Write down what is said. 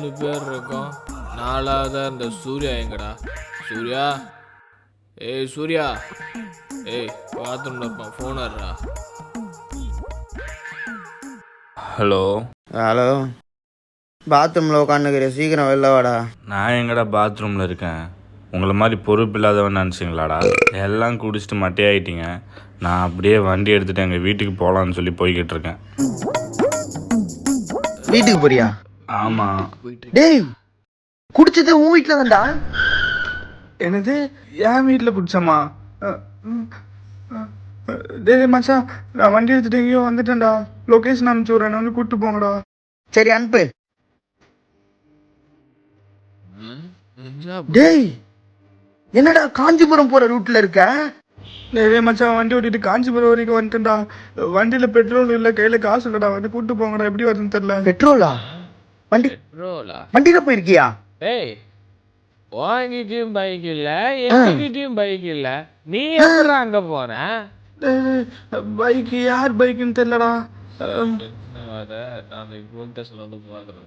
3 பேர் இருக்கோம். 4வதா இந்த சூர்யா எங்கடா? சூர்யா, ஏய் சூர்யா, ஏய் பாத்ரூம்ல இருப்பான், ஃபோன் ஆடுறா. ஹலோ ஹலோ, பாத்ரூமில் உட்காந்துக்கிற, சீக்கிரம் வெளில வாடா. நான் எங்கடா பாத்ரூமில் இருக்கேன்? உங்களை மாதிரி பொறுப்பு இல்லாதவன் நினச்சிங்களாடா? எல்லாம் குடிச்சிட்டு மட்டையாயிட்டீங்க. நான் அப்படியே வண்டி எடுத்துகிட்டு எங்கள் வீட்டுக்கு போகலான்னு சொல்லி போய்கிட்டு இருக்கேன். வீட்டுக்கு போறியா? ஆமாம். டேய், குடிச்சது உன் வீட்டில் தான்டா. என்னது என் வீட்டில் குடிச்சம்மா? டேய் மச்சான், நான் வண்டி எடுத்துட்டு எங்கேயோ வந்துட்டேன்டா. லொக்கேஷன் அனுப்பிச்சு விட்றேன், வந்து கூப்பிட்டு போங்கடா. சரி அனுப்பு. டேய், என்னடா காஞ்சிபுரம் போற ரூட்ல இருக்க? டேய் மச்சான், வண்டி ஓட்டிட்டு காஞ்சிபுரம் வரைக்கும் வந்துட்டேன்டா. வண்டியில் பெட்ரோல் இல்லை, கையில் காசு இல்லைடா. வந்து கூப்பிட்டு போங்கடா. எப்படி வருதுன்னு தெரியல. பெட்ரோலா? வண்டியில போயிருக்கியா? ஏய், வாங்கிட்டும் பைக் இல்ல, என்கிட்டயும் பைக் இல்ல, நீ எப்படா அங்க போன? பைக்கு யார் பைக்குன்னு தெரியலடா. நான் சொல்ல பாக்குறேன்.